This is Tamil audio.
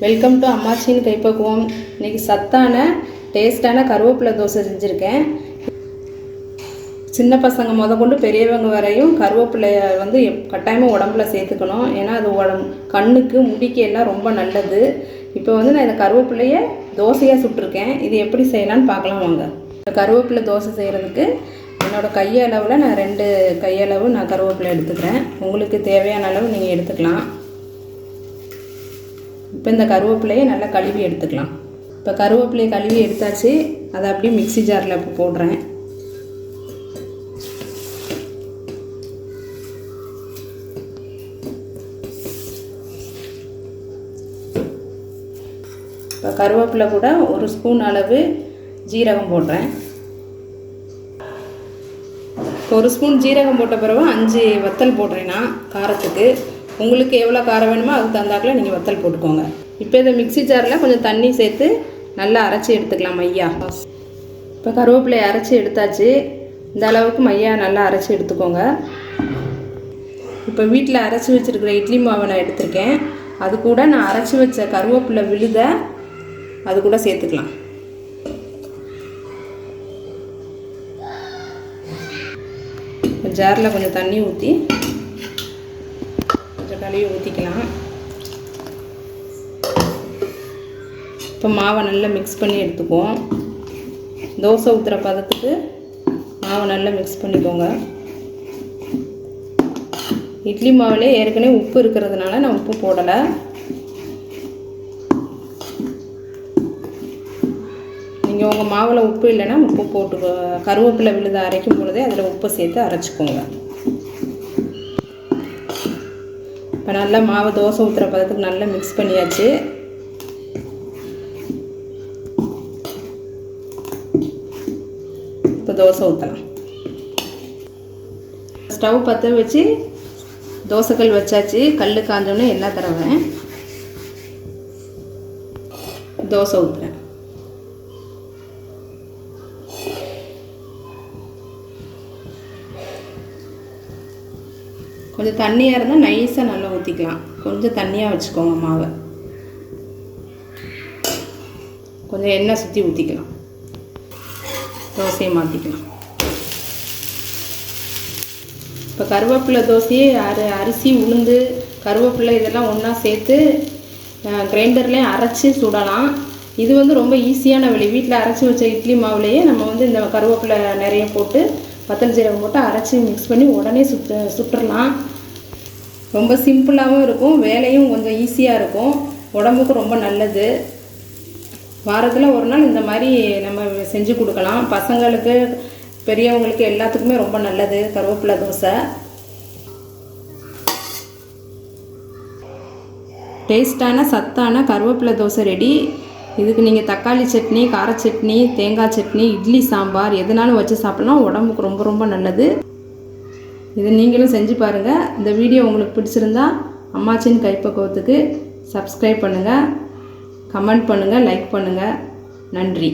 வெல்கம் டு அம்மாச்சின் கைப்பக்குவம். இன்றைக்கி சத்தான டேஸ்டான கருவேப்பிலை தோசை செஞ்சுருக்கேன். சின்ன பசங்க முதற்கொண்டு பெரியவங்க வரையும் கருவேப்பிலையை வந்து கட்டாயமாக உடம்புல சேர்த்துக்கணும். ஏன்னா அது கண்ணுக்கு முடிக்கு எல்லாம் ரொம்ப நல்லது. இப்போ வந்து நான் இந்த கருவேப்பிலையை தோசையாக சுட்டிருக்கேன். இது எப்படி செய்யலான்னு பார்க்கலாம் வாங்க. கருவேப்பிலை தோசை செய்கிறதுக்கு என்னோடய கையளவில் நான் 2 கையளவு நான் கருவேப்பிலை எடுத்துக்கிறேன். உங்களுக்கு தேவையான அளவு நீங்கள் எடுத்துக்கலாம். இப்போ இந்த கருவேப்பிலையை நல்லா கழுவி எடுத்துக்கலாம். இப்போ கருவேப்பிலையை கழுவி எடுத்தாச்சு. அதை அப்படியே மிக்ஸி ஜாரில் இப்போ போடுறேன். இப்போ கருவேப்பிலை கூட 1 ஸ்பூன் அளவு ஜீரகம் போடுறேன். 1 ஸ்பூன் ஜீரகம் போட்ட பிறகு 5 வத்தல் போடுறேன் நான் காரத்துக்கு. உங்களுக்கு எவ்வளோ காரம் வேணுமோ அதுக்கு தகுந்தாக்கில் நீங்கள் வத்தல் போட்டுக்கோங்க. இப்போ இதை மிக்ஸி ஜாரில் கொஞ்சம் தண்ணி சேர்த்து நல்லா அரைச்சி எடுத்துக்கலாம் மையா. இப்போ கருவேப்பிலையை அரைச்சி எடுத்தாச்சு. இந்த அளவுக்கு மையா நல்லா அரைச்சி எடுத்துக்கோங்க. இப்போ வீட்டில் அரைச்சி வச்சுருக்கிற இட்லி மாவை நான் எடுத்திருக்கேன். அது கூட நான் அரைச்சி வச்ச கருவேப்பிலை விழுத அது கூட சேர்த்துக்கலாம். ஜாரில் கொஞ்சம் தண்ணி ஊற்றி கொஞ்சம் கழுவி ஊற்றிக்கலாம். இப்போ மாவை நல்லா மிக்ஸ் பண்ணி எடுத்துக்குவோம். தோசை ஊற்றுற பதத்துக்கு மாவை நல்லா மிக்ஸ் பண்ணிக்கோங்க. இட்லி மாவுலேயே ஏற்கனவே உப்பு இருக்கிறதுனால நான் உப்பு போடலை. நீங்கள் உங்கள் மாவில் உப்பு இல்லைன்னா உப்பு போட்டுக்கோ. கருவேப்பிலை விழுத அரைக்கும் பொழுதே அதில் உப்பு சேர்த்து அரைச்சிக்கோங்க. இப்போ நல்லா மாவை தோசை ஊற்றுற பதத்துக்கு நல்லா மிக்ஸ் பண்ணியாச்சு. இப்போ தோசை ஊற்றலாம். ஸ்டவ் பற்ற வச்சு தோசைக்கல் வச்சாச்சு. கல் காஞ்சோன்னே எல்லா தடவை தோசை ஊற்றுறேன். கொஞ்சம் தண்ணியாக இருந்தால் நைஸாக நல்லா ஊற்றிக்கலாம். கொஞ்சம் தண்ணியாக வச்சுக்கோங்க மாவை. கொஞ்சம் எண்ணெய் சுற்றி ஊற்றிக்கலாம். தோசையை மாற்றிக்கலாம். இப்போ கருவேப்பிலை தோசையே அரிசி உளுந்து கருவேப்பிலை இதெல்லாம் ஒன்றா சேர்த்து கிரைண்டர்லேயும் அரைச்சி சுடலாம். இது வந்து ரொம்ப ஈஸியான வழி. வீட்டில் அரைச்சி வச்ச இட்லி மாவுலேயே நம்ம வந்து இந்த கருவேப்பிலை நிறைய போட்டு வத்தல் ஜீரகம் போட்டு அரைச்சி மிக்ஸ் பண்ணி உடனே சுட்டுடலாம். ரொம்ப சிம்பிளாகவும் இருக்கும். வேலையும் கொஞ்சம் ஈஸியாக இருக்கும். உடம்புக்கு ரொம்ப நல்லது. வாரத்தில் ஒரு நாள் இந்த மாதிரி நம்ம செஞ்சு கொடுக்கலாம். பசங்களுக்கு பெரியவங்களுக்கு எல்லாத்துக்குமே ரொம்ப நல்லது கருவேப்பிலை தோசை. டேஸ்டான சத்தான கருவேப்பிலை தோசை ரெடி. இதுக்கு நீங்கள் தக்காளி சட்னி, கார சட்னி, தேங்காய் சட்னி, இட்லி சாம்பார் எதுனாலும் வச்சு சாப்பிட்லாம். உடம்புக்கு ரொம்ப ரொம்ப நல்லது. இதை நீங்களும் செஞ்சு பாருங்கள். இந்த வீடியோ உங்களுக்கு பிடிச்சிருந்தா அம்மாச்சின் கைப்பக்குவத்துக்கு சப்ஸ்கிரைப் பண்ணுங்கள், கமெண்ட் பண்ணுங்கள், லைக் பண்ணுங்கள். நன்றி.